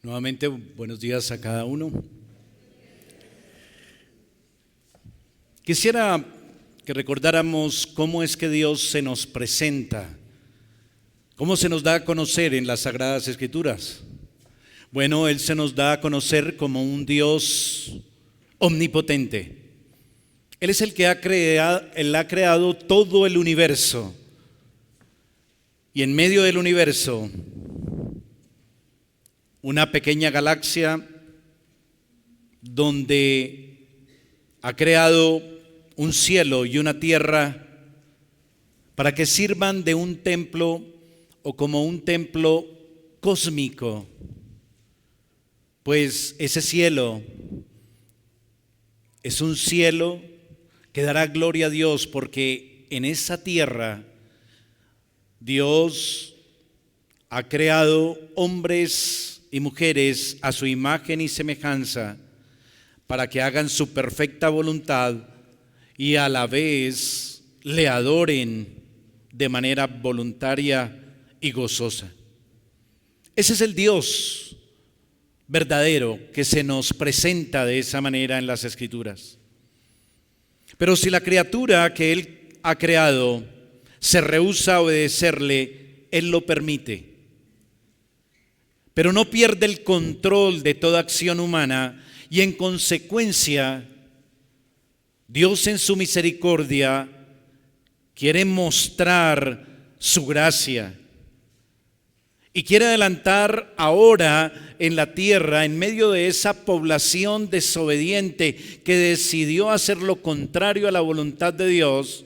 Nuevamente, buenos días a cada uno. Quisiera que recordáramos cómo es que Dios se nos presenta, cómo se nos da a conocer en las Sagradas Escrituras. Bueno, Él se nos da a conocer como un Dios omnipotente. Él es el que Él ha creado todo el universo. Y en medio del universo, una pequeña galaxia donde ha creado un cielo y una tierra para que sirvan de un templo o como un templo cósmico. Pues ese cielo es un cielo que dará gloria a Dios, porque en esa tierra Dios ha creado hombres y mujeres a su imagen y semejanza para que hagan su perfecta voluntad y a la vez le adoren de manera voluntaria y gozosa. Ese es el Dios verdadero que se nos presenta de esa manera en las Escrituras. Pero si la criatura que Él ha creado se rehúsa a obedecerle, Él lo permite. Pero no pierde el control de toda acción humana y en consecuencia, Dios en su misericordia quiere mostrar su gracia y quiere adelantar ahora en la tierra, en medio de esa población desobediente que decidió hacer lo contrario a la voluntad de Dios.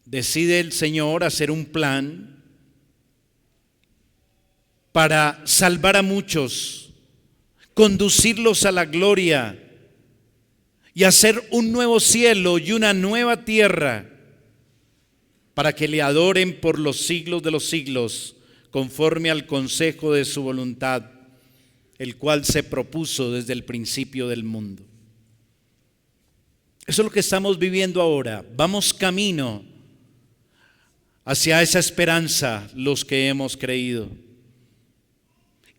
Decide el Señor hacer un plan para salvar a muchos, conducirlos a la gloria y hacer un nuevo cielo y una nueva tierra para que le adoren por los siglos de los siglos, conforme al consejo de su voluntad, el cual se propuso desde el principio del mundo. Eso es lo que estamos viviendo ahora. Vamos camino hacia esa esperanza los que hemos creído.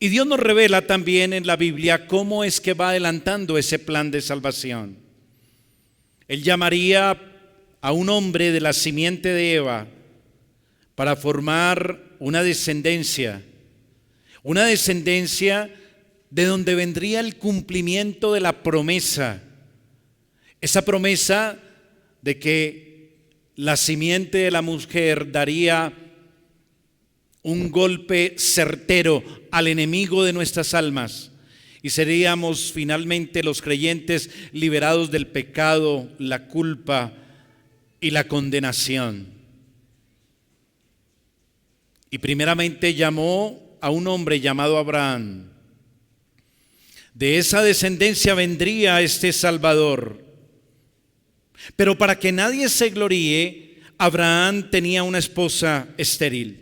Y Dios nos revela también en la Biblia cómo es que va adelantando ese plan de salvación. Él llamaría a un hombre de la simiente de Eva para formar una descendencia de donde vendría el cumplimiento de la promesa. Esa promesa de que la simiente de la mujer daría un golpe certero al enemigo de nuestras almas y seríamos finalmente los creyentes liberados del pecado, la culpa y la condenación. Y primeramente llamó a un hombre llamado Abraham. De esa descendencia vendría este Salvador. Pero para que nadie se gloríe, Abraham tenía una esposa estéril.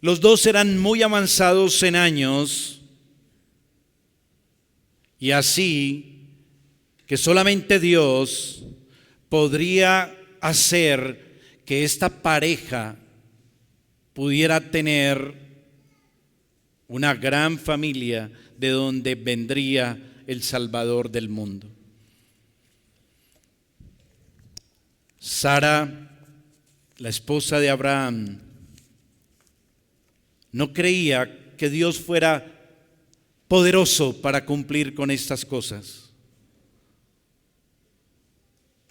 Los dos eran muy avanzados en años y así que solamente Dios podría hacer que esta pareja pudiera tener una gran familia de donde vendría el Salvador del mundo. Sara, la esposa de Abraham, no creía que Dios fuera poderoso para cumplir con estas cosas.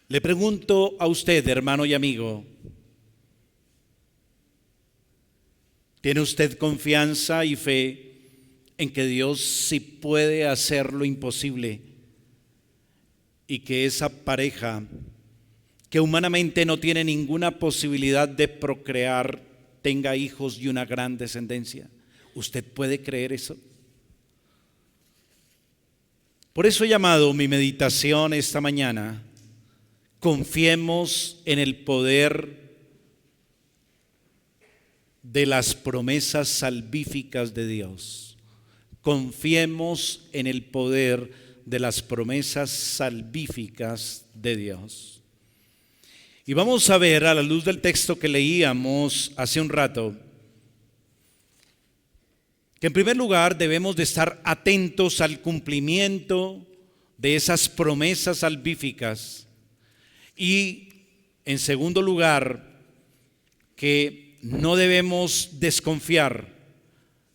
Le pregunto a usted, hermano y amigo, ¿tiene usted confianza y fe en que Dios sí puede hacer lo imposible y que esa pareja que humanamente no tiene ninguna posibilidad de procrear tenga hijos y una gran descendencia? ¿Usted puede creer eso? Por eso he llamado mi meditación esta mañana: confiemos en el poder de las promesas salvíficas de Dios. Confiemos en el poder de las promesas salvíficas de Dios. Y vamos a ver, a la luz del texto que leíamos hace un rato, que en primer lugar debemos de estar atentos al cumplimiento de esas promesas salvíficas y en segundo lugar que no debemos desconfiar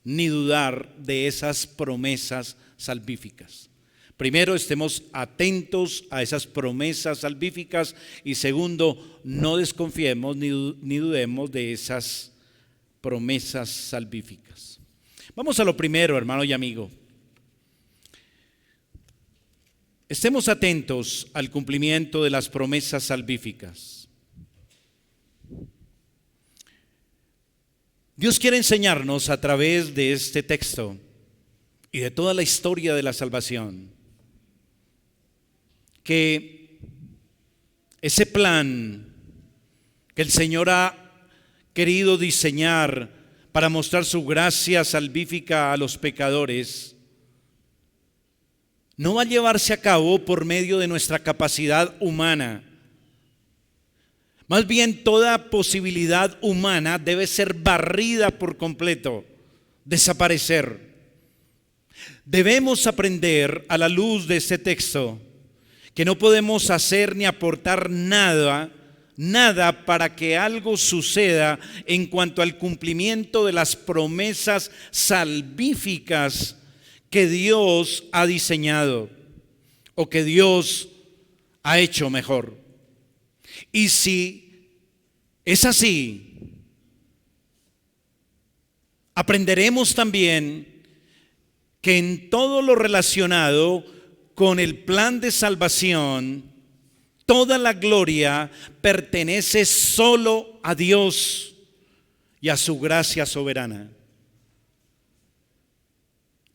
ni dudar de esas promesas salvíficas. Primero, estemos atentos a esas promesas salvíficas y segundo, no desconfiemos ni dudemos de esas promesas salvíficas. Vamos a lo primero, hermano y amigo. Estemos atentos al cumplimiento de las promesas salvíficas. Dios quiere enseñarnos a través de este texto y de toda la historia de la salvación que ese plan que el Señor ha querido diseñar para mostrar su gracia salvífica a los pecadores no va a llevarse a cabo por medio de nuestra capacidad humana. Más bien, toda posibilidad humana debe ser barrida por completo, desaparecer. Debemos aprender a la luz de este texto que no podemos hacer ni aportar nada para que algo suceda en cuanto al cumplimiento de las promesas salvíficas que Dios ha diseñado o que Dios ha hecho mejor. Y si es así, aprenderemos también que en todo lo relacionado con el plan de salvación, toda la gloria pertenece solo a Dios y a su gracia soberana.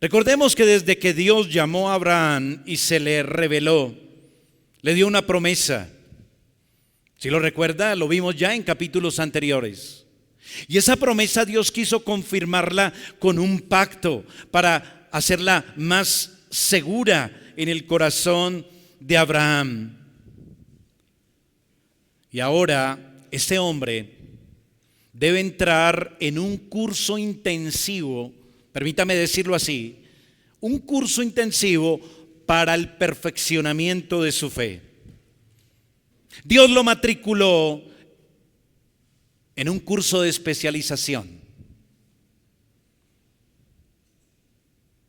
Recordemos que desde que Dios llamó a Abraham y se le reveló, le dio una promesa. Si lo recuerda, lo vimos ya en capítulos anteriores. Y esa promesa Dios quiso confirmarla con un pacto para hacerla más segura en el corazón de Abraham. Y ahora este hombre debe entrar en un curso intensivo, permítame decirlo así, un curso intensivo para el perfeccionamiento de su fe. Dios lo matriculó en un curso de especialización.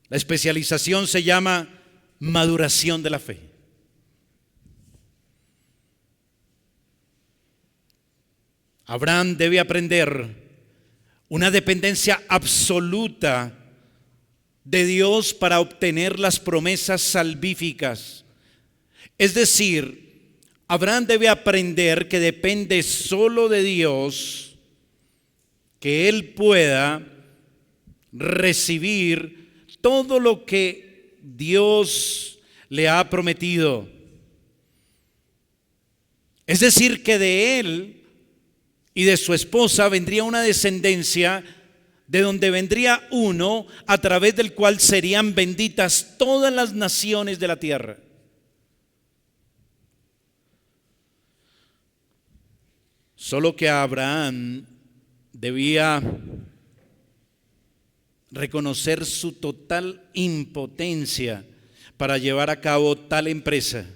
La especialización se llama maduración de la fe. Abraham debe aprender una dependencia absoluta de Dios para obtener las promesas salvíficas. Es decir, Abraham debe aprender que depende solo de Dios, que él pueda recibir todo lo que Dios le ha prometido. Es decir, que de él y de su esposa vendría una descendencia de donde vendría uno a través del cual serían benditas todas las naciones de la tierra. Solo que Abraham debía reconocer su total impotencia para llevar a cabo tal empresa.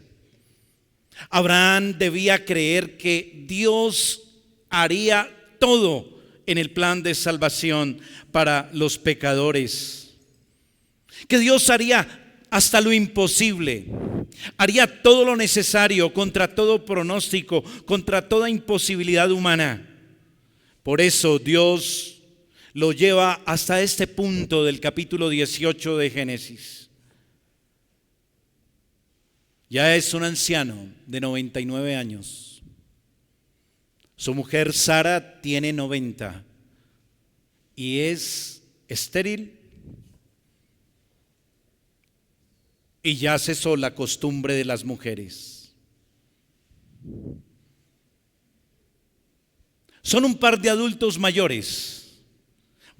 Abraham debía creer que Dios haría todo en el plan de salvación para los pecadores, que Dios haría hasta lo imposible, haría todo lo necesario contra todo pronóstico, contra toda imposibilidad humana. Por eso Dios lo lleva hasta este punto del capítulo 18 de Génesis. Ya es un anciano de 99 años. Su mujer Sara tiene 90 y es estéril y ya cesó la costumbre de las mujeres. Son un par de adultos mayores.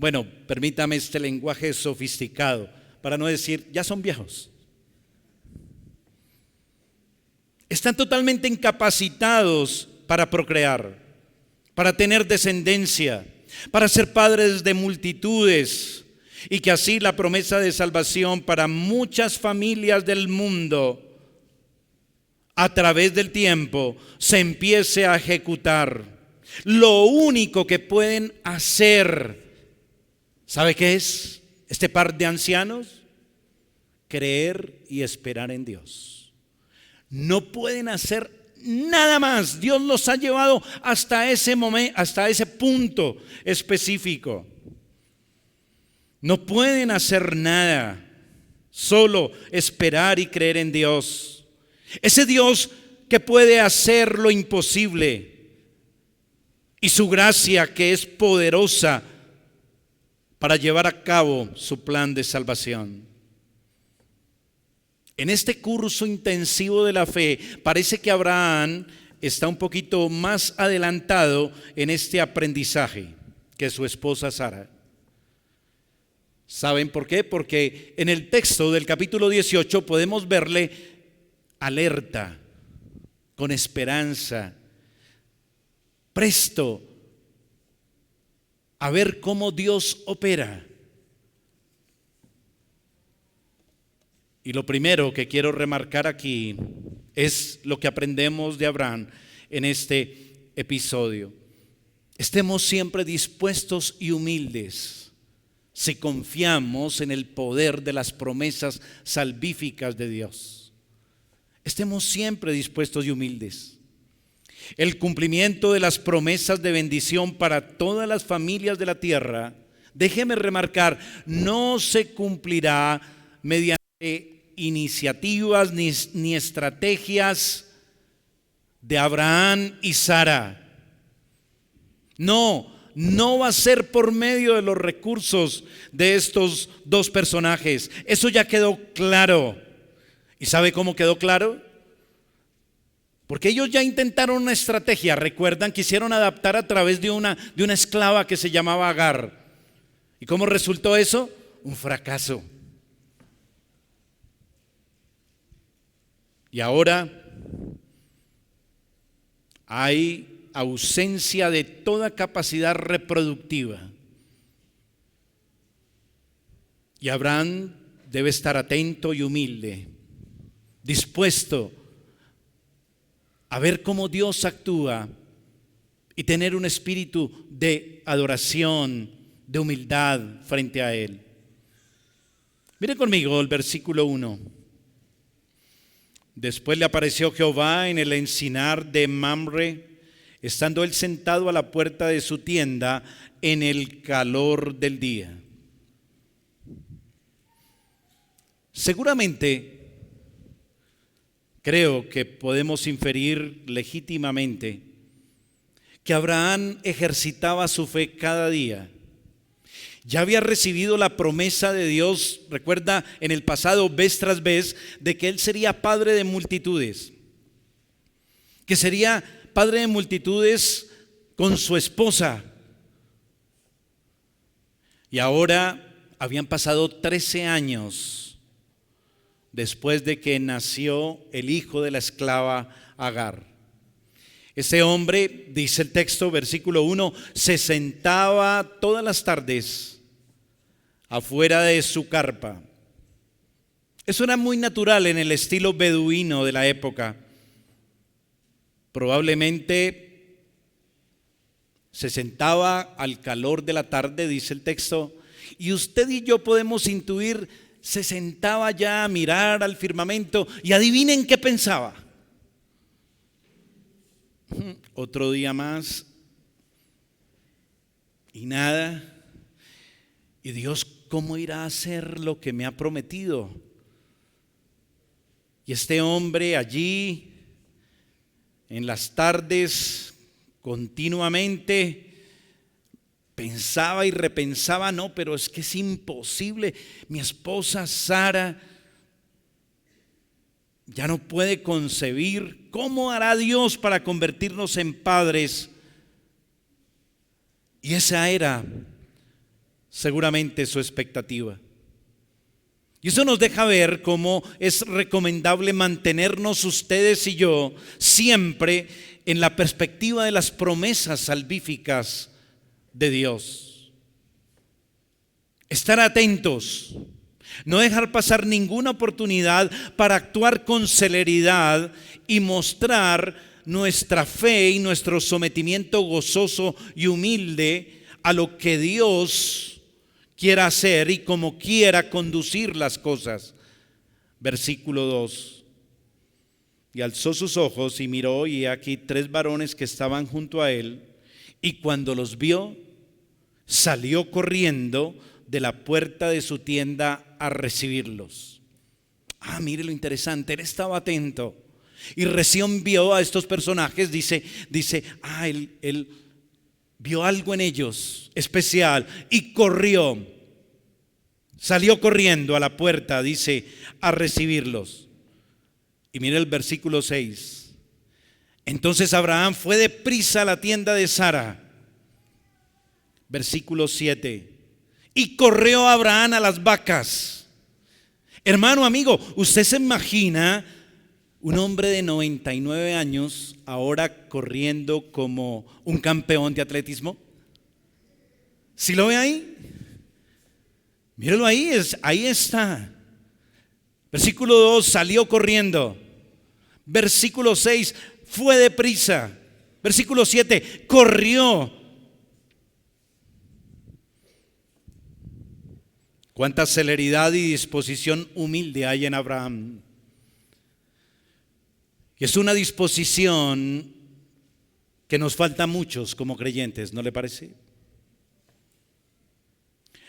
Bueno, permítame este lenguaje sofisticado para no decir ya son viejos. Están totalmente incapacitados para procrear, para tener descendencia, para ser padres de multitudes. y que así la promesa de salvación para muchas familias del mundo a través del tiempo se empiece a ejecutar. Lo único que pueden hacer, ¿sabe qué es este par de ancianos? Creer y esperar en Dios. No pueden hacer nada más. Dios los ha llevado hasta ese momento, hasta ese punto específico. No pueden hacer nada, solo esperar y creer en Dios. Ese Dios que puede hacer lo imposible, y su gracia que es poderosa para llevar a cabo su plan de salvación. En este curso intensivo de la fe, parece que Abraham está un poquito más adelantado en este aprendizaje que su esposa Sara. ¿Saben por qué? Porque en el texto del capítulo 18 podemos verle alerta, con esperanza, presto a ver cómo Dios opera. Y lo primero que quiero remarcar aquí es lo que aprendemos de Abraham en este episodio. Estemos siempre dispuestos y humildes si confiamos en el poder de las promesas salvíficas de Dios. Estemos siempre dispuestos y humildes. El cumplimiento de las promesas de bendición para todas las familias de la tierra, déjeme remarcar, no se cumplirá mediante iniciativas ni estrategias de Abraham y Sara. No va a ser por medio de los recursos de estos dos personajes. Eso ya quedó claro. ¿Y sabe cómo quedó claro? Porque ellos ya intentaron una estrategia. Recuerdan, quisieron adaptar a través de una esclava que se llamaba Agar. ¿Y cómo resultó eso? Un fracaso. Y ahora hay ausencia de toda capacidad reproductiva. Y Abraham debe estar atento y humilde, dispuesto a ver cómo Dios actúa y tener un espíritu de adoración, de humildad frente a Él. Mire conmigo el versículo 1. Después le apareció Jehová en el encinar de Mamre, estando él sentado a la puerta de su tienda en el calor del día. Seguramente, creo que podemos inferir legítimamente que Abraham ejercitaba su fe cada día. Ya había recibido la promesa de Dios, recuerda en el pasado, vez tras vez, de que él sería padre de multitudes, que sería padre de multitudes con su esposa. Y ahora habían pasado 13 años después de que nació el hijo de la esclava Agar. Ese hombre, dice el texto, versículo 1, se sentaba todas las tardes afuera de su carpa. Eso era muy natural en el estilo beduino de la época. Probablemente se sentaba al calor de la tarde, dice el texto, y usted y yo podemos intuir, se sentaba ya a mirar al firmamento y adivinen qué pensaba. Otro día más y nada. Y Dios, ¿cómo irá a hacer lo que me ha prometido? Y este hombre allí en las tardes continuamente pensaba y repensaba, no, pero es que es imposible. Mi esposa Sara ya no puede concebir. ¿Cómo hará Dios para convertirnos en padres? Y esa era seguramente su expectativa. Y eso nos deja ver cómo es recomendable mantenernos ustedes y yo siempre en la perspectiva de las promesas salvíficas de Dios. Estar atentos, no dejar pasar ninguna oportunidad para actuar con celeridad y mostrar nuestra fe y nuestro sometimiento gozoso y humilde a lo que Dios quiera hacer y como quiera conducir las cosas. Versículo 2. Y alzó sus ojos y miró, y aquí 3 varones que estaban junto a él, y cuando los vio, salió corriendo de la puerta de su tienda a recibirlos. Mire lo interesante, él estaba atento y recién vio a estos personajes. Dice, él vio algo en ellos especial y salió corriendo a la puerta, dice, a recibirlos. Y mire el versículo 6. Entonces Abraham fue deprisa a la tienda de Sara. Versículo 7. Y corrió Abraham a las vacas. Hermano, amigo, ¿usted se imagina un hombre de 99 años ahora corriendo como un campeón de atletismo? ¿Sí lo ve ahí? Míralo ahí, ahí está. Versículo 2, salió corriendo. Versículo 6, fue deprisa. Versículo 7, corrió. Cuánta celeridad y disposición humilde hay en Abraham. Y es una disposición que nos falta a muchos como creyentes, ¿no le parece?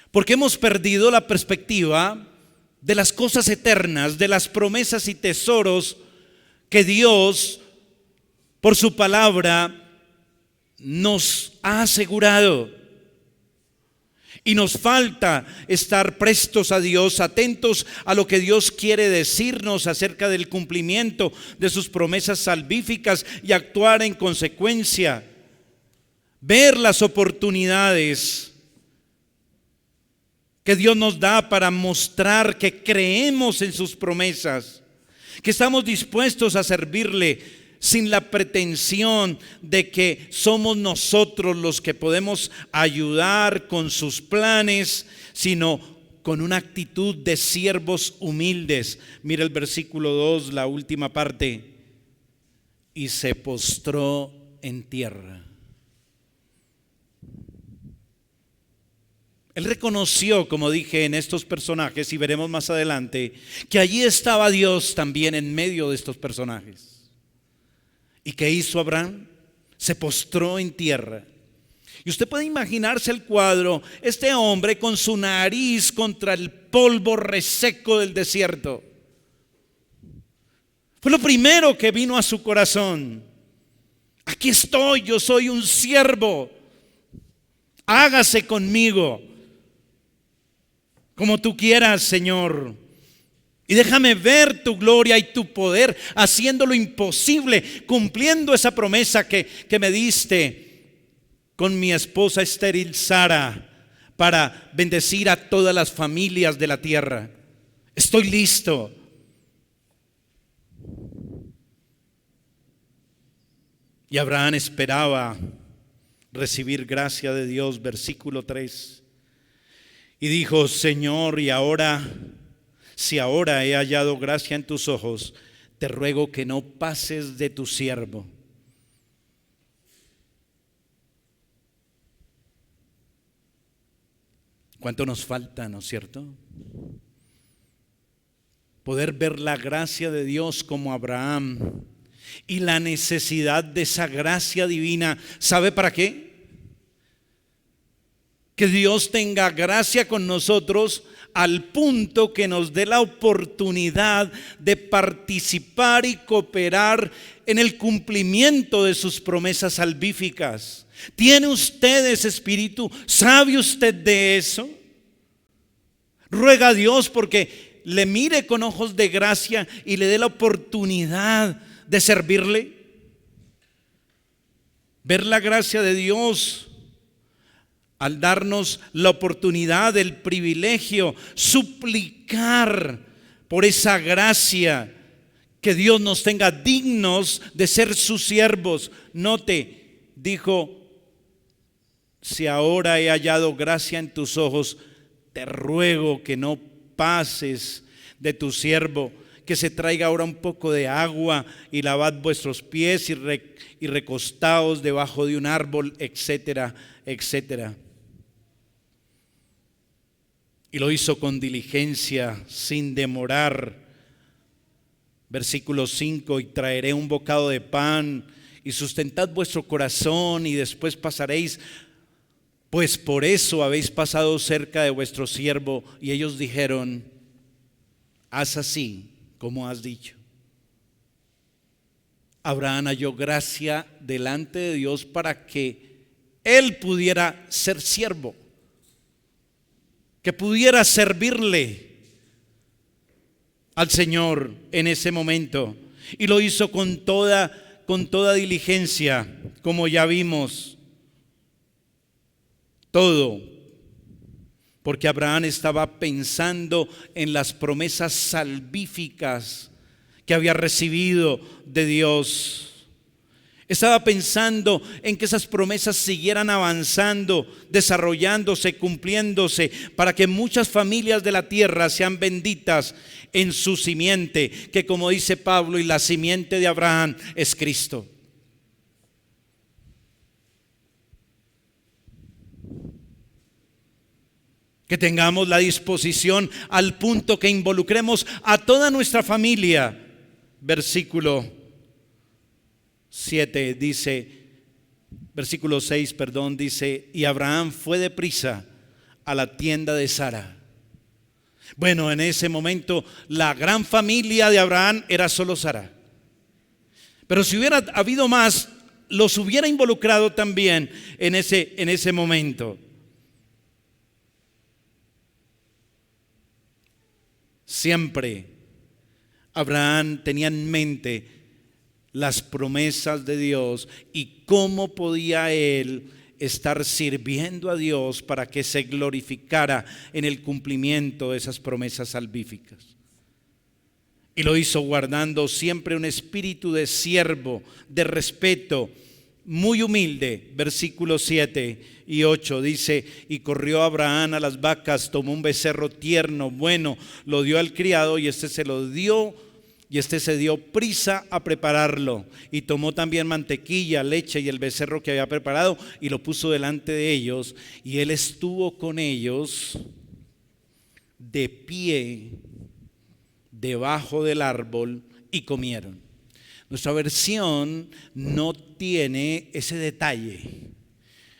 Porque hemos perdido la perspectiva de las cosas eternas, de las promesas y tesoros que Dios, por su palabra, nos ha asegurado. Y nos falta estar prestos a Dios, atentos a lo que Dios quiere decirnos acerca del cumplimiento de sus promesas salvíficas y actuar en consecuencia. Ver las oportunidades que Dios nos da para mostrar que creemos en sus promesas, que estamos dispuestos a servirle sin la pretensión de que somos nosotros los que podemos ayudar con sus planes, sino con una actitud de siervos humildes. Mira el versículo 2, la última parte. Y se postró en tierra. Él reconoció, como dije, en estos personajes, y veremos más adelante, que allí estaba Dios también en medio de estos personajes. ¿Y qué hizo Abraham? Se postró en tierra. Y usted puede imaginarse el cuadro, este hombre con su nariz contra el polvo reseco del desierto. Fue lo primero que vino a su corazón. Aquí estoy, yo soy un siervo. Hágase conmigo como tú quieras, Señor. Y déjame ver tu gloria y tu poder haciendo lo imposible, cumpliendo esa promesa que me diste con mi esposa estéril Sara para bendecir a todas las familias de la tierra. Estoy listo. Y Abraham esperaba recibir gracia de Dios, versículo 3. Y dijo, Señor, y ahora, si ahora he hallado gracia en tus ojos, te ruego que no pases de tu siervo. ¿Cuánto nos falta, no es cierto? Poder ver la gracia de Dios como Abraham y la necesidad de esa gracia divina. ¿Sabe para qué? Que Dios tenga gracia con nosotros al punto que nos dé la oportunidad de participar y cooperar en el cumplimiento de sus promesas salvíficas. ¿Tiene usted ese espíritu? ¿Sabe usted de eso? Ruega a Dios porque le mire con ojos de gracia y le dé la oportunidad de servirle. Ver la gracia de Dios al darnos la oportunidad, el privilegio, suplicar por esa gracia, que Dios nos tenga dignos de ser sus siervos. Note, dijo, si ahora he hallado gracia en tus ojos, te ruego que no pases de tu siervo, que se traiga ahora un poco de agua y lavad vuestros pies y recostaos debajo de un árbol, etcétera, etcétera. Y lo hizo con diligencia, sin demorar. Versículo 5, y traeré un bocado de pan y sustentad vuestro corazón y después pasaréis, pues por eso habéis pasado cerca de vuestro siervo. Y ellos dijeron, haz así como has dicho. Abraham halló gracia delante de Dios para que él pudiera ser siervo, que pudiera servirle al Señor en ese momento. Y lo hizo con toda diligencia, como ya vimos. Todo porque Abraham estaba pensando en las promesas salvíficas que había recibido de Dios. Estaba pensando en que esas promesas siguieran avanzando, desarrollándose, cumpliéndose, para que muchas familias de la tierra sean benditas en su simiente, que como dice Pablo, y la simiente de Abraham es Cristo. Que tengamos la disposición al punto que involucremos a toda nuestra familia. Versículo 7 dice, versículo 6, perdón, dice, y Abraham fue deprisa a la tienda de Sara. Bueno, en ese momento la gran familia de Abraham era solo Sara. Pero si hubiera habido más, los hubiera involucrado también en ese momento. Siempre Abraham tenía en mente las promesas de Dios y cómo podía él estar sirviendo a Dios para que se glorificara en el cumplimiento de esas promesas salvíficas. Y lo hizo guardando siempre un espíritu de siervo, de respeto, muy humilde. Versículos 7 y 8 dice, y corrió Abraham a las vacas, tomó un becerro tierno, bueno, lo dio al criado y este se dio prisa a prepararlo, y tomó también mantequilla, leche y el becerro que había preparado y lo puso delante de ellos, y él estuvo con ellos de pie debajo del árbol y comieron. Nuestra versión no tiene ese detalle.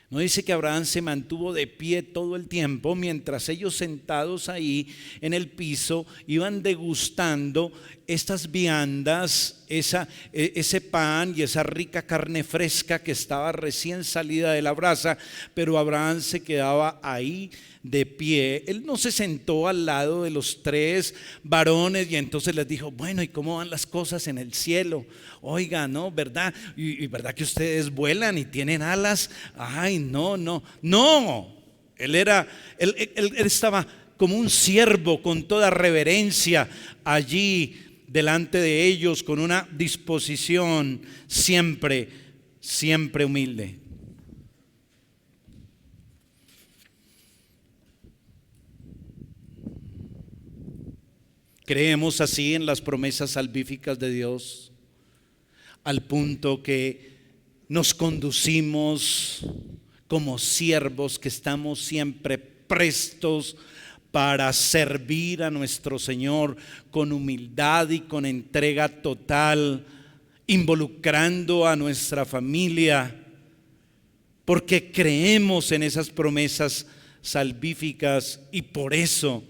No dice que Abraham se mantuvo de pie todo el tiempo mientras ellos sentados ahí en el piso iban degustando estas viandas, ese pan y esa rica carne fresca que estaba recién salida de la brasa, pero Abraham se quedaba ahí de pie. Él no se sentó al lado de los tres varones y entonces les dijo, bueno, ¿y cómo van las cosas en el cielo? Oiga, ¿no? ¿Verdad? ¿Y verdad que ustedes vuelan y tienen alas? Ay, no. Él estaba como un siervo con toda reverencia allí delante de ellos, con una disposición siempre humilde. Creemos así en las promesas salvíficas de Dios, al punto que nos conducimos como siervos que estamos siempre prestos para servir a nuestro Señor con humildad y con entrega total, involucrando a nuestra familia, porque creemos en esas promesas salvíficas y por eso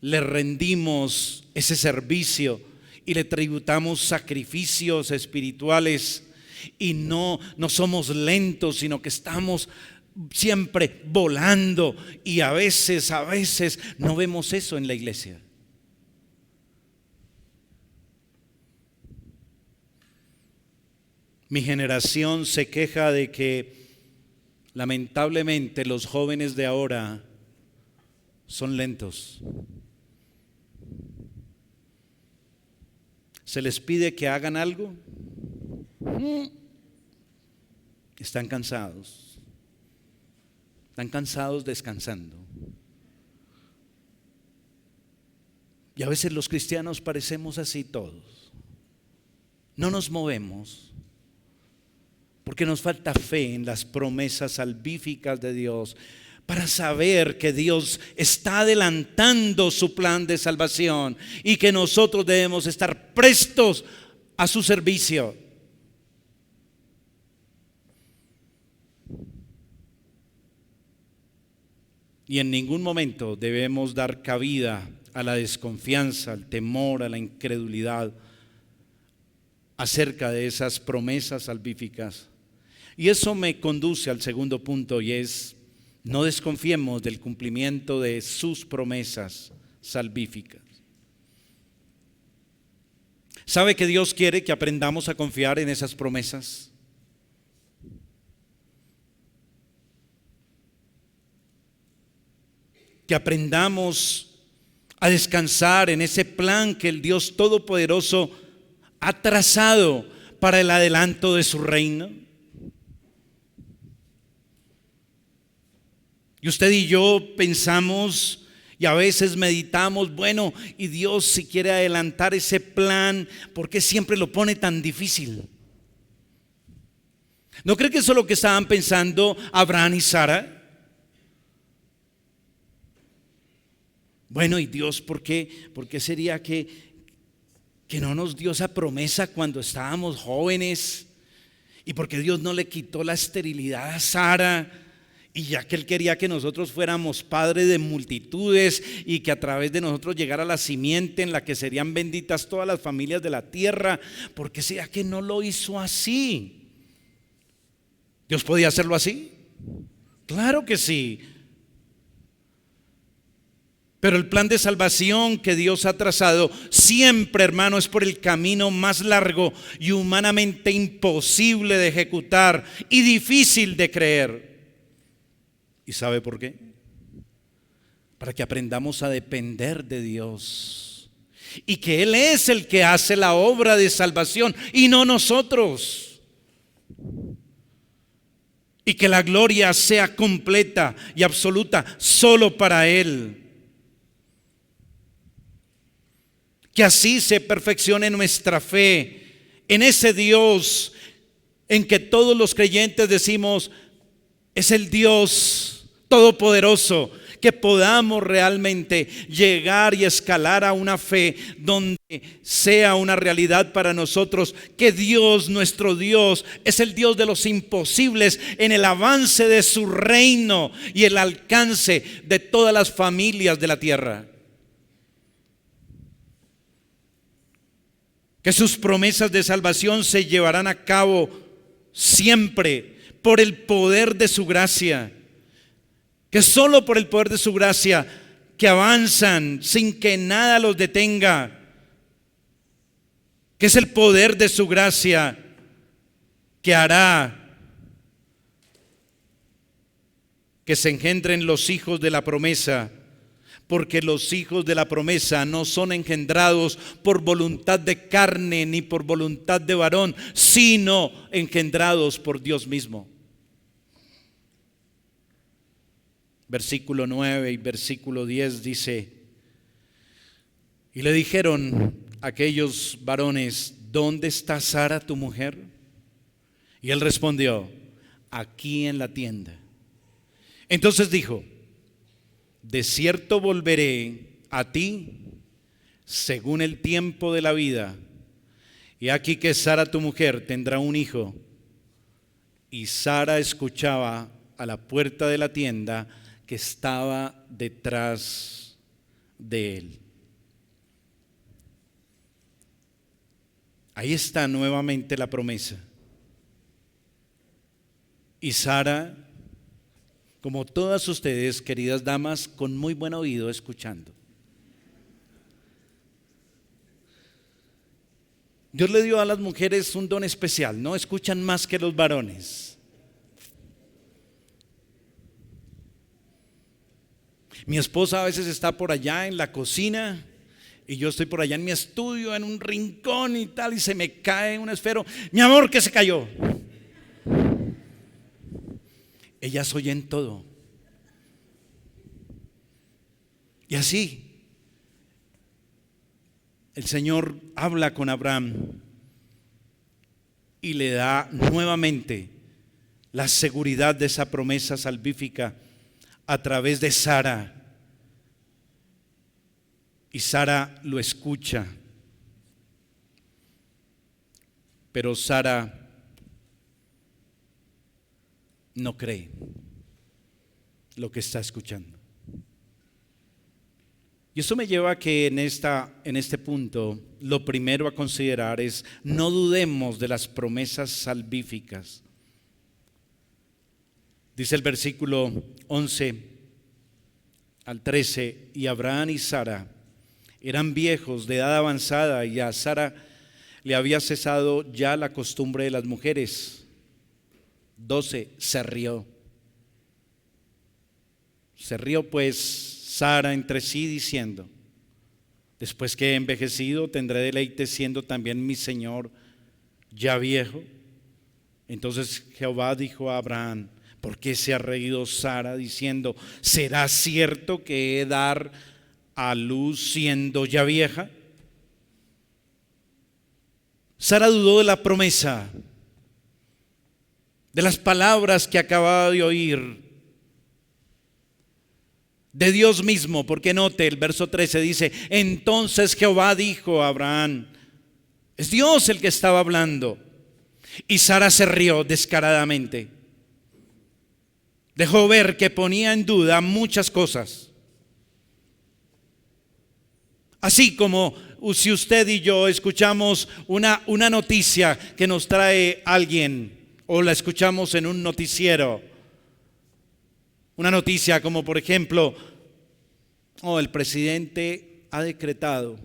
le rendimos ese servicio y le tributamos sacrificios espirituales, y no somos lentos, sino que estamos siempre volando, y a veces no vemos eso en la iglesia. Mi generación se queja de que lamentablemente los jóvenes de ahora son lentos. Se les pide que hagan algo, están cansados descansando. Y a veces los cristianos parecemos así todos. No nos movemos porque nos falta fe en las promesas salvíficas de Dios, para saber que Dios está adelantando su plan de salvación y que nosotros debemos estar prestos a su servicio. Y en ningún momento debemos dar cabida a la desconfianza, al temor, a la incredulidad acerca de esas promesas salvíficas. Y eso me conduce al segundo punto, y es: no desconfiemos del cumplimiento de sus promesas salvíficas. ¿Sabe que Dios quiere que aprendamos a confiar en esas promesas? Que aprendamos a descansar en ese plan que el Dios Todopoderoso ha trazado para el adelanto de su reino. Y usted y yo pensamos y a veces meditamos, bueno, y Dios, si quiere adelantar ese plan, ¿por qué siempre lo pone tan difícil? ¿No cree que eso es lo que estaban pensando Abraham y Sara? Bueno, y Dios, ¿por qué sería que no nos dio esa promesa cuando estábamos jóvenes? ¿Y por qué Dios no le quitó la esterilidad a Sara? Y ya que Él quería que nosotros fuéramos padres de multitudes y que a través de nosotros llegara la simiente en la que serían benditas todas las familias de la tierra, ¿por qué sea que no lo hizo así? ¿Dios podía hacerlo así? Claro que sí. Pero el plan de salvación que Dios ha trazado siempre, hermano, es por el camino más largo y humanamente imposible de ejecutar y difícil de creer. ¿Y sabe por qué? Para que aprendamos a depender de Dios y que Él es el que hace la obra de salvación y no nosotros. Y que la gloria sea completa y absoluta solo para Él. Que así se perfeccione nuestra fe en ese Dios en que todos los creyentes decimos es el Dios todopoderoso, que podamos realmente llegar y escalar a una fe donde sea una realidad para nosotros que Dios, nuestro Dios, es el Dios de los imposibles en el avance de su reino y el alcance de todas las familias de la tierra. Que sus promesas de salvación se llevarán a cabo siempre por el poder de su gracia. Que solo por el poder de su gracia, que avanzan sin que nada los detenga. Que es el poder de su gracia que hará que se engendren los hijos de la promesa. Porque los hijos de la promesa no son engendrados por voluntad de carne ni por voluntad de varón, sino engendrados por Dios mismo. Versículo 9 y versículo 10 dice: y le dijeron aquellos varones, ¿dónde está Sara tu mujer? Y él respondió, aquí en la tienda. Entonces dijo, de cierto volveré a ti según el tiempo de la vida. Y aquí que Sara tu mujer tendrá un hijo. Y Sara escuchaba a la puerta de la tienda que estaba detrás de él. Ahí está nuevamente la promesa. Y Sara, como todas ustedes, queridas damas, con muy buen oído escuchando. Dios le dio a las mujeres un don especial, no escuchan más que los varones. Mi esposa a veces está por allá en la cocina y yo estoy por allá en mi estudio, en un rincón y tal, y se me cae un esfero. Mi amor, que se cayó. Ellas oyen todo. Y así, el Señor habla con Abraham y le da nuevamente la seguridad de esa promesa salvífica a través de Sara. Y Sara lo escucha, pero Sara no cree lo que está escuchando. Y eso me lleva a que en este punto lo primero a considerar es: no dudemos de las promesas salvíficas. Dice el versículo 11 al 13: y Abraham y Sara eran viejos de edad avanzada, y a Sara le había cesado ya la costumbre de las mujeres. 12, se rió. Se rió pues Sara entre sí diciendo: después que he envejecido tendré deleite siendo también mi señor ya viejo. Entonces Jehová dijo a Abraham: ¿por qué se ha reído Sara diciendo: ¿será cierto que he de dar a luz siendo ya vieja? Sara dudó de la promesa, de las palabras que acababa de oír de Dios mismo, porque note el verso 13 dice: entonces Jehová dijo a Abraham. Es Dios el que estaba hablando. Y Sara se rió descaradamente. Dejó ver que ponía en duda muchas cosas. Así como si usted y yo escuchamos una noticia que nos trae alguien, o la escuchamos en un noticiero. Una noticia como por ejemplo: el presidente ha decretado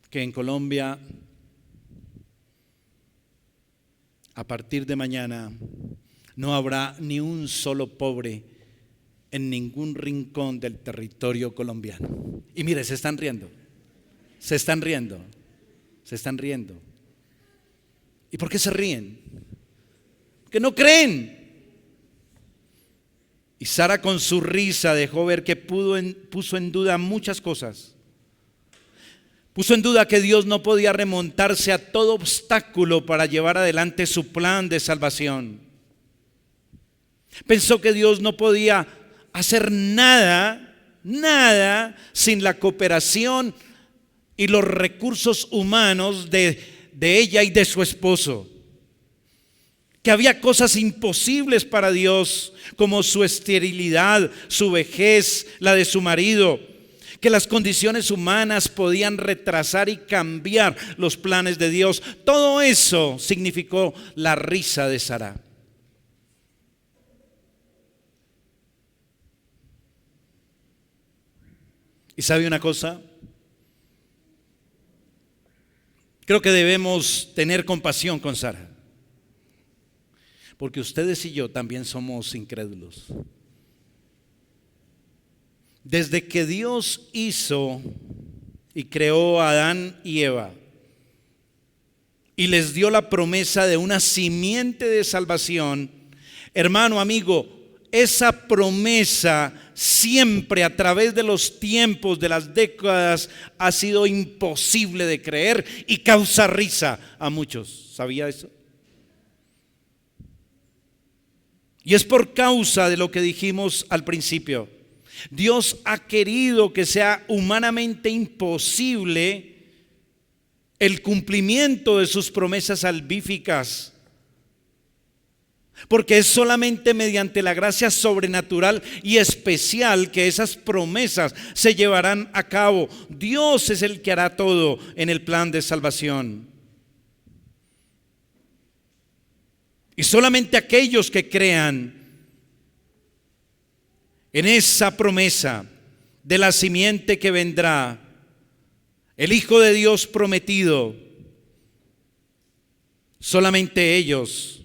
que en Colombia a partir de mañana no habrá ni un solo pobre en ningún rincón del territorio colombiano. Y mire, se están riendo. ¿Y por qué se ríen? Que no creen. Y Sara con su risa dejó ver que puso en duda muchas cosas. Puso en duda que Dios no podía remontarse a todo obstáculo para llevar adelante su plan de salvación. Pensó que Dios no podía hacer nada sin la cooperación y los recursos humanos de ella y de su esposo. Que había cosas imposibles para Dios, como su esterilidad, su vejez, la de su marido. Que las condiciones humanas podían retrasar y cambiar los planes de Dios. Todo eso significó la risa de Sara. ¿Y sabe una cosa? Creo que debemos tener compasión con Sara. Porque ustedes y yo también somos incrédulos. Desde que Dios hizo y creó a Adán y Eva y les dio la promesa de una simiente de salvación, hermano, amigo, esa promesa siempre a través de los tiempos, de las décadas, ha sido imposible de creer y causa risa a muchos. ¿Sabía eso? Y es por causa de lo que dijimos al principio. Dios ha querido que sea humanamente imposible el cumplimiento de sus promesas salvíficas, porque es solamente mediante la gracia sobrenatural y especial que esas promesas se llevarán a cabo. Dios es el que hará todo en el plan de salvación. Y solamente aquellos que crean en esa promesa de la simiente que vendrá, el Hijo de Dios prometido, solamente ellos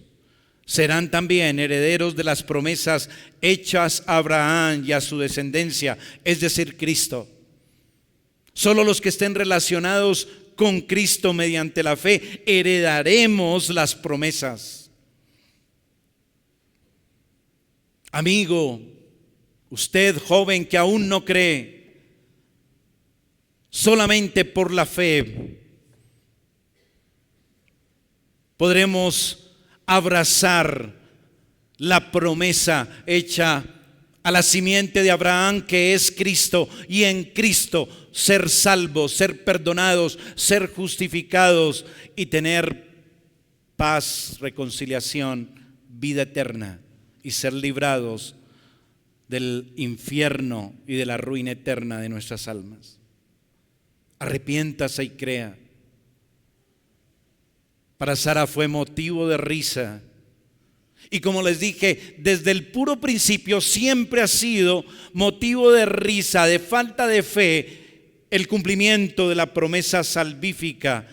serán también herederos de las promesas hechas a Abraham y a su descendencia, es decir, Cristo. Solo los que estén relacionados con Cristo mediante la fe heredaremos las promesas. Amigo, Usted, joven, que aún no cree, solamente por la fe podremos abrazar la promesa hecha a la simiente de Abraham, que es Cristo, y en Cristo ser salvos, ser perdonados, ser justificados y tener paz, reconciliación, vida eterna y ser librados del infierno y de la ruina eterna de nuestras almas. Arrepiéntase y crea. Para Sara fue motivo de risa. Y como les dije, desde el puro principio siempre ha sido motivo de risa, de falta de fe, el cumplimiento de la promesa salvífica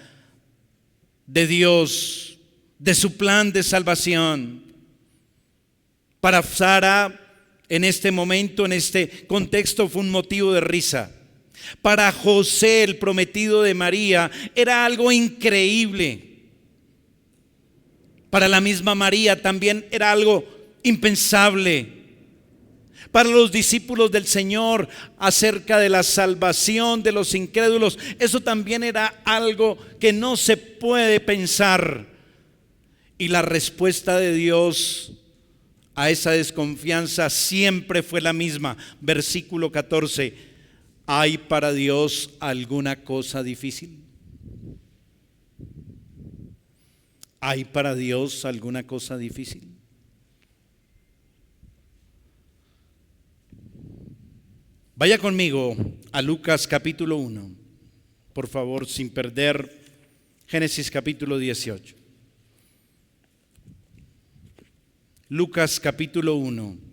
de Dios, de su plan de salvación. Para Sara, en este momento, en este contexto, fue un motivo de risa. Para José, el prometido de María, era algo increíble. Para la misma María también era algo impensable. Para los discípulos del Señor, acerca de la salvación de los incrédulos, eso también era algo que no se puede pensar. Y la respuesta de Dios a esa desconfianza siempre fue la misma. Versículo 14: ¿hay para Dios alguna cosa difícil? ¿Hay para Dios alguna cosa difícil? Vaya conmigo a Lucas capítulo 1, por favor, sin perder Génesis capítulo 18. Lucas capítulo 1.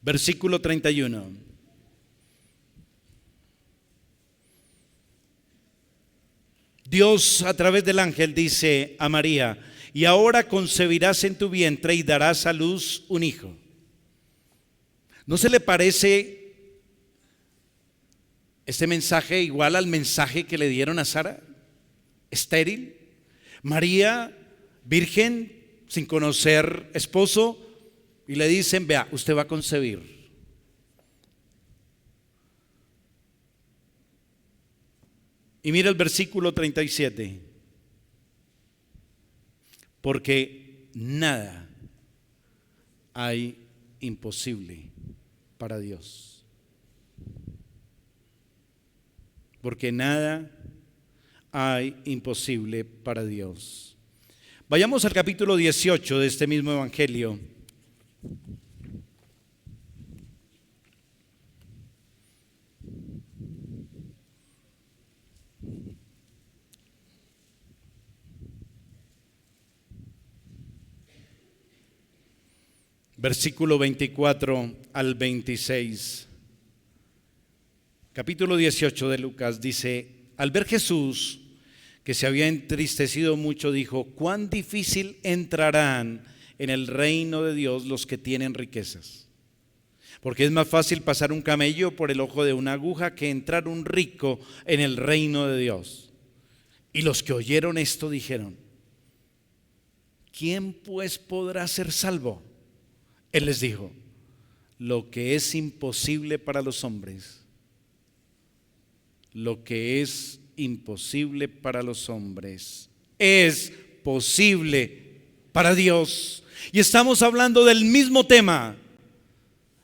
Versículo 31. Dios a través del ángel dice a María: y ahora concebirás en tu vientre y darás a luz un hijo. ¿No se le parece este mensaje igual al mensaje que le dieron a Sara? Estéril, María, virgen, sin conocer esposo, y le dicen: vea, usted va a concebir. Y mira el versículo 37. Porque nada hay imposible para Dios. Porque nada hay imposible para Dios. Vayamos al capítulo 18 de este mismo evangelio. Versículo 24 al 26. Capítulo 18 de Lucas dice: al ver Jesús que se había entristecido mucho, dijo: cuán difícil entrarán en el reino de Dios los que tienen riquezas. Porque es más fácil pasar un camello por el ojo de una aguja que entrar un rico en el reino de Dios. Y los que oyeron esto dijeron: ¿quién pues podrá ser salvo? Él les dijo: lo que es imposible para los hombres, lo que es imposible para los hombres, es posible para Dios. Y estamos hablando del mismo tema: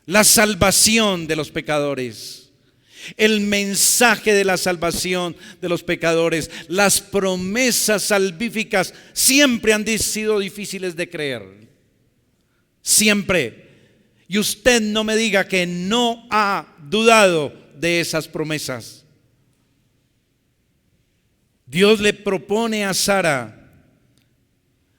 la salvación de los pecadores, el mensaje de la salvación de los pecadores. Las promesas salvíficas siempre han sido difíciles de creer. Siempre. Y usted no me diga que no ha dudado de esas promesas. Dios le propone a Sara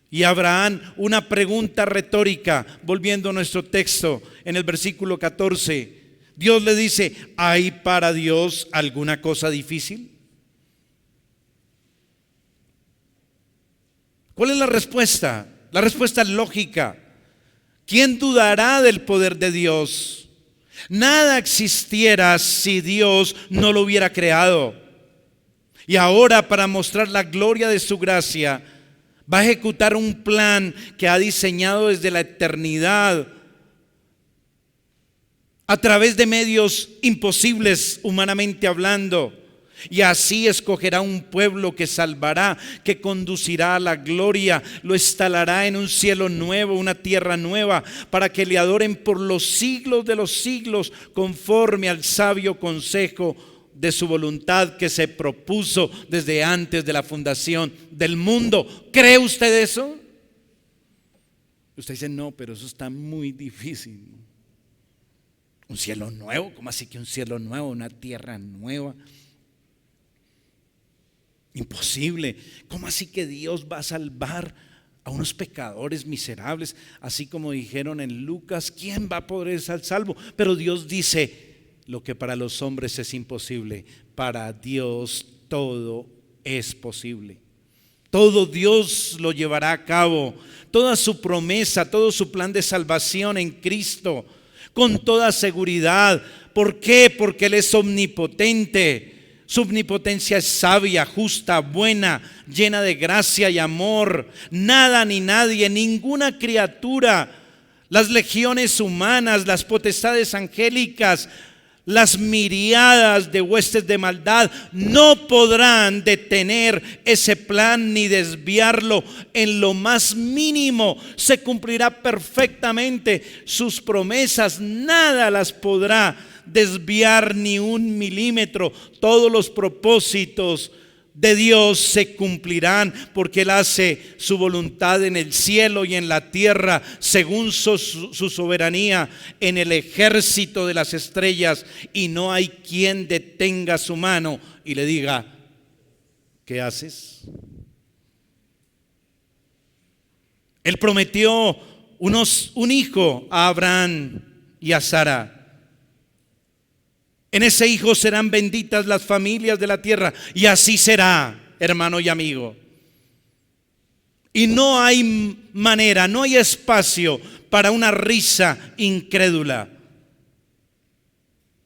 y a Abraham una pregunta retórica, volviendo a nuestro texto en el versículo 14. Dios le dice: ¿hay para Dios alguna cosa difícil? ¿Cuál es la respuesta? La respuesta es lógica. ¿Quién dudará del poder de Dios? Nada existiera si Dios no lo hubiera creado. Y ahora, para mostrar la gloria de su gracia, va a ejecutar un plan que ha diseñado desde la eternidad a través de medios imposibles humanamente hablando. Y así escogerá un pueblo que salvará, que conducirá a la gloria, lo instalará en un cielo nuevo, una tierra nueva, para que le adoren por los siglos de los siglos, conforme al sabio consejo de su voluntad que se propuso desde antes de la fundación del mundo. ¿Cree usted eso? Usted dice, no, pero eso está muy difícil. ¿Un cielo nuevo? ¿Cómo así que un cielo nuevo, una tierra nueva? Imposible. ¿Cómo así que Dios va a salvar a unos pecadores miserables? Así como dijeron en Lucas, ¿quién va a poder ser salvo? Pero Dios dice, lo que para los hombres es imposible, para Dios todo es posible. Todo Dios lo llevará a cabo. Toda su promesa, todo su plan de salvación en Cristo, con toda seguridad. ¿Por qué? Porque Él es omnipotente. Su omnipotencia es sabia, justa, buena, llena de gracia y amor. Nada ni nadie, ninguna criatura, las legiones humanas, las potestades angélicas, las miriadas de huestes de maldad no podrán detener ese plan ni desviarlo en lo más mínimo. Se cumplirá perfectamente sus promesas, nada las podrá desviar ni un milímetro. Todos los propósitos de Dios se cumplirán, porque Él hace su voluntad en el cielo y en la tierra, según su soberanía en el ejército de las estrellas, y no hay quien detenga su mano y le diga, ¿qué haces? Él prometió un hijo a Abraham y a Sara. En ese hijo serán benditas las familias de la tierra. Y así será, hermano y amigo. Y no hay manera, no hay espacio para una risa incrédula.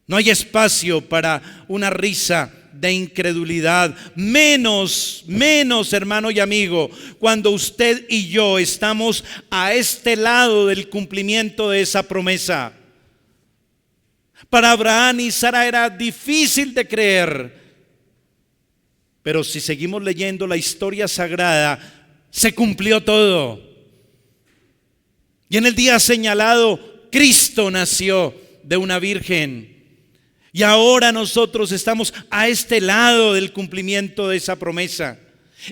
No hay espacio para una risa de incredulidad. Menos, hermano y amigo, cuando usted y yo estamos a este lado del cumplimiento de esa promesa. Para Abraham y Sara era difícil de creer, pero si seguimos leyendo la historia sagrada, se cumplió todo. Y en el día señalado, Cristo nació de una virgen. Y ahora nosotros estamos a este lado del cumplimiento de esa promesa.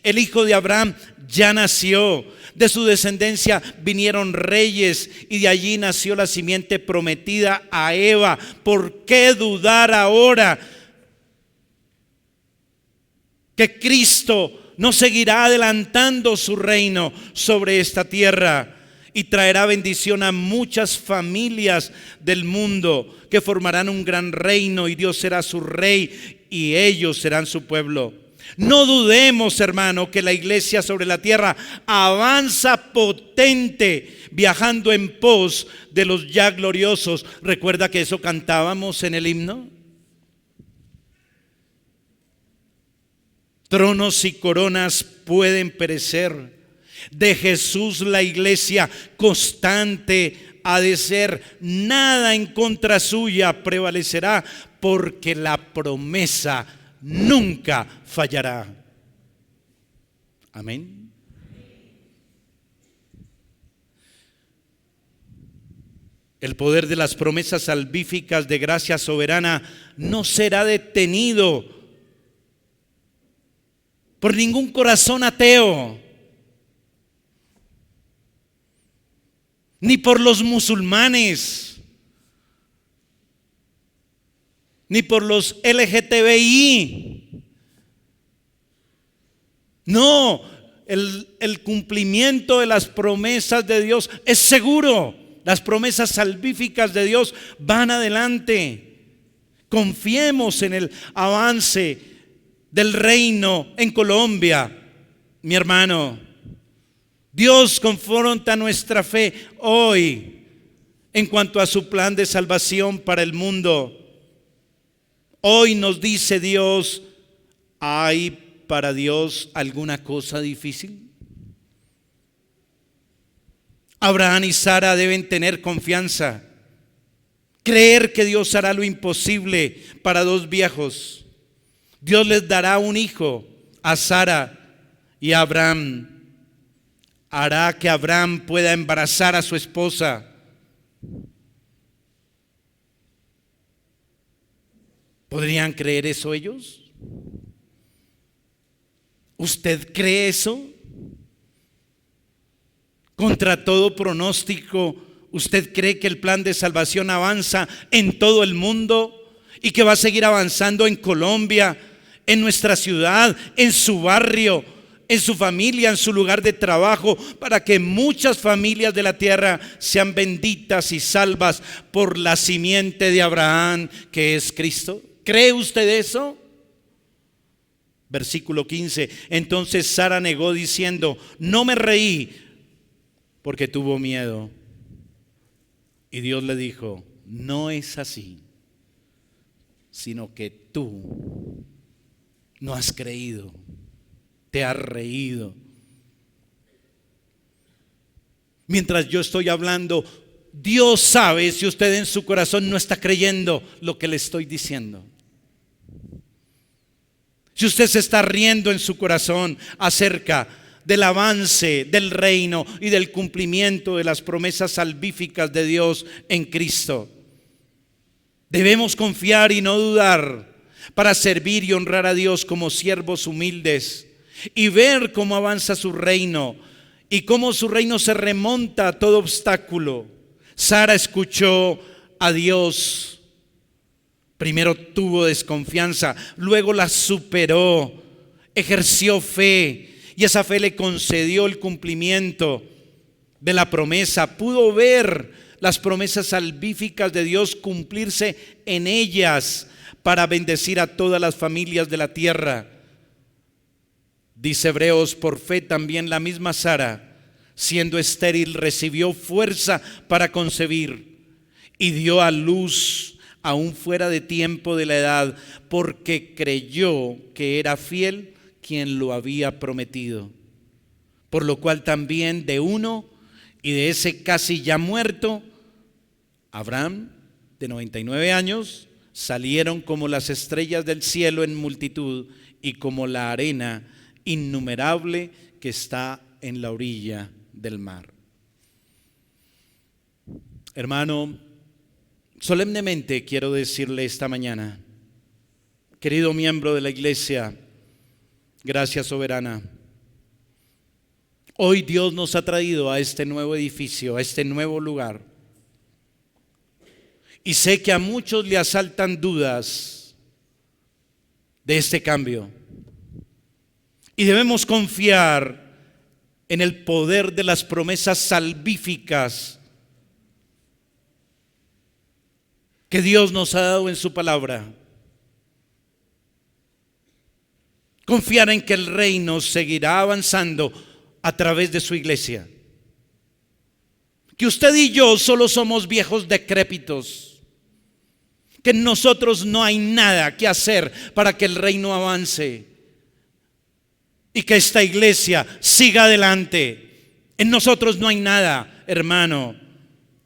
El hijo de Abraham ya nació. De su descendencia vinieron reyes, y de allí nació la simiente prometida a Eva. ¿Por qué dudar ahora que Cristo no seguirá adelantando su reino sobre esta tierra y traerá bendición a muchas familias del mundo, que formarán un gran reino, y Dios será su rey y ellos serán su pueblo? No dudemos, hermano, que la iglesia sobre la tierra avanza potente, viajando en pos de los ya gloriosos. ¿Recuerda que eso cantábamos en el himno? Tronos y coronas pueden perecer, de Jesús la iglesia constante ha de ser. Nada en contra suya prevalecerá, porque la promesa nunca fallará. Amén. El poder de las promesas salvíficas de gracia soberana no será detenido por ningún corazón ateo, ni por los musulmanes, ni por los LGTBI. No, el cumplimiento de las promesas de Dios es seguro. Las promesas salvíficas de Dios van adelante. Confiemos en el avance del reino en Colombia, mi hermano. Dios confronta nuestra fe hoy en cuanto a su plan de salvación para el mundo. Hoy nos dice Dios ¿Hay para Dios alguna cosa difícil? Abraham y Sara deben tener confianza, creer que Dios hará lo imposible para dos viejos. Dios les dará un hijo a Sara y a Abraham. Hará que Abraham pueda embarazar a su esposa. ¿Podrían creer eso ellos? ¿Usted cree eso? Contra todo pronóstico, ¿usted cree que el plan de salvación avanza en todo el mundo y que va a seguir avanzando en Colombia, en nuestra ciudad, en su barrio, en su familia, en su lugar de trabajo, para que muchas familias de la tierra sean benditas y salvas por la simiente de Abraham, que es Cristo? ¿Cree usted eso? Versículo 15. Entonces Sara negó diciendo: no me reí, porque tuvo miedo. Y Dios le dijo: no es así, sino que tú no has creído, te has reído. Mientras yo estoy hablando, Dios sabe si usted en su corazón no está creyendo lo que le estoy diciendo. Si usted se está riendo en su corazón acerca del avance del reino y del cumplimiento de las promesas salvíficas de Dios en Cristo. Debemos confiar y no dudar para servir y honrar a Dios como siervos humildes y ver cómo avanza su reino y cómo su reino se remonta a todo obstáculo. Sara escuchó a Dios. Primero tuvo desconfianza, luego la superó, ejerció fe y esa fe le concedió el cumplimiento de la promesa. Pudo ver las promesas salvíficas de Dios cumplirse en ellas para bendecir a todas las familias de la tierra. Dice Hebreos: por fe también la misma Sara, siendo estéril, recibió fuerza para concebir y dio a luz aún fuera de tiempo de la edad, porque creyó que era fiel quien lo había prometido. Por lo cual también de uno y de ese casi ya muerto, Abraham, de 99 años, salieron como las estrellas del cielo en multitud y como la arena innumerable que está en la orilla del mar. Hermano, solemnemente quiero decirle esta mañana, querido miembro de la iglesia, Gracia Soberana, hoy Dios nos ha traído a este nuevo edificio, a este nuevo lugar. Y sé que a muchos le asaltan dudas de este cambio. Y debemos confiar en el poder de las promesas salvíficas que Dios nos ha dado en su palabra. Confiar en que el reino seguirá avanzando a través de su iglesia. Que usted y yo solo somos viejos decrépitos. Que en nosotros no hay nada que hacer para que el reino avance. Y que esta iglesia siga adelante. En nosotros no hay nada, hermano,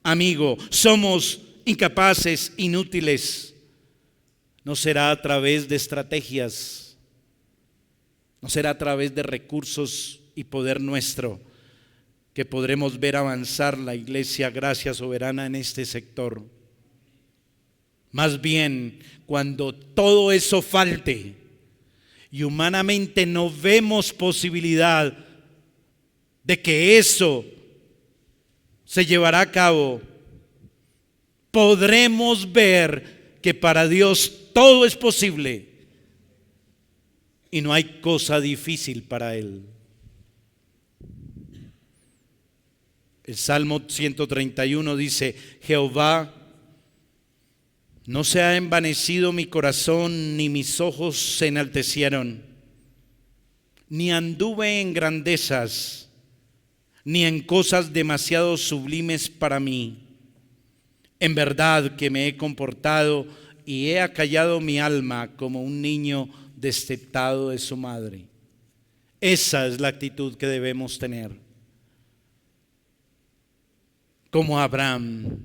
amigo. Somos incapaces, inútiles. No será a través de estrategias, no será a través de recursos y poder nuestro que podremos ver avanzar la iglesia Gracia Soberana en este sector. Más bien, cuando todo eso falte y humanamente no vemos posibilidad de que eso se llevará a cabo, podremos ver que para Dios todo es posible y no hay cosa difícil para Él. El Salmo 131 dice: Jehová, no se ha envanecido mi corazón, ni mis ojos se enaltecieron, ni anduve en grandezas, ni en cosas demasiado sublimes para mí. En verdad que me he comportado y he acallado mi alma como un niño destetado de su madre. Esa es la actitud que debemos tener. Como Abraham,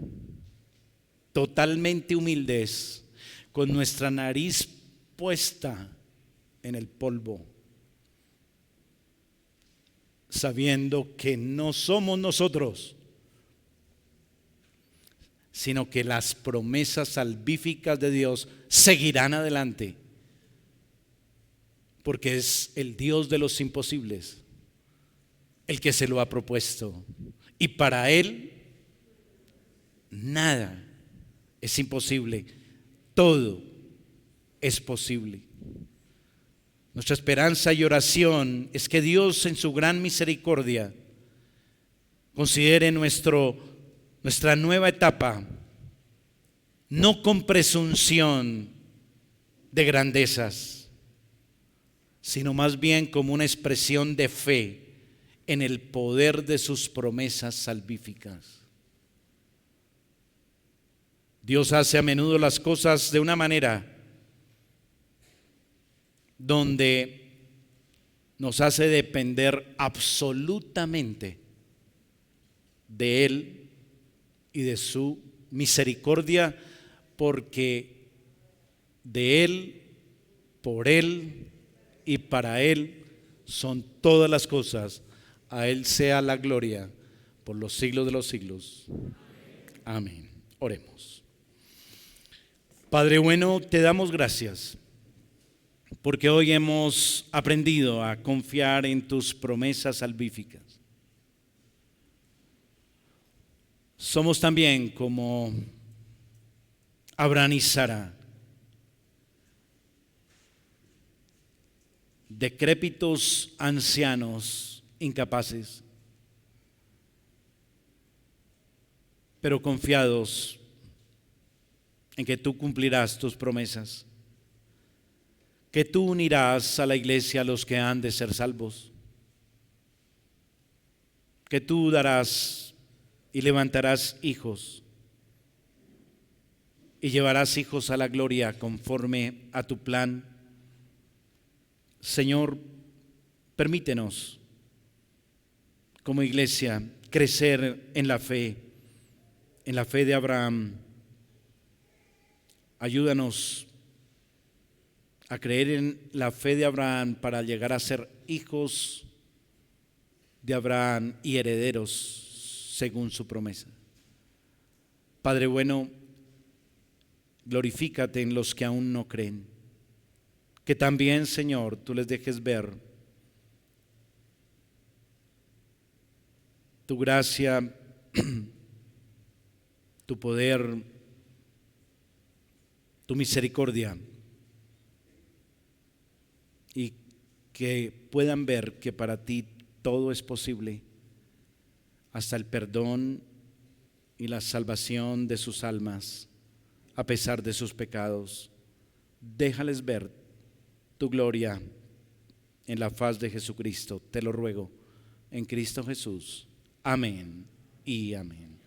totalmente humildes, con nuestra nariz puesta en el polvo, sabiendo que no somos nosotros, sino que las promesas salvíficas de Dios seguirán adelante, porque es el Dios de los imposibles el que se lo ha propuesto, y para Él nada es imposible, todo es posible. Nuestra esperanza y oración es que Dios en su gran misericordia considere nuestra nueva etapa no con presunción de grandezas, sino más bien como una expresión de fe en el poder de sus promesas salvíficas. Dios hace a menudo las cosas de una manera donde nos hace depender absolutamente de Él y de su misericordia, porque de Él, por Él y para Él son todas las cosas. A Él sea la gloria por los siglos de los siglos. Amén. Oremos. Padre bueno, te damos gracias porque hoy hemos aprendido a confiar en tus promesas salvíficas. Somos también como Abraham y Sara, decrépitos ancianos, incapaces, pero confiados en que tú cumplirás tus promesas, que tú unirás a la iglesia a los que han de ser salvos, que tú darás y levantarás hijos y llevarás hijos a la gloria conforme a tu plan. Señor, permítenos como iglesia crecer en la fe de Abraham. Ayúdanos a creer en la fe de Abraham para llegar a ser hijos de Abraham y herederos según su promesa. Padre bueno, glorifícate en los que aún no creen. Que también, Señor, tú les dejes ver tu gracia, tu poder, tu misericordia, y que puedan ver que para ti todo es posible, hasta el perdón y la salvación de sus almas a pesar de sus pecados. Déjales ver tu gloria en la faz de Jesucristo, te lo ruego, en Cristo Jesús. Amén y amén.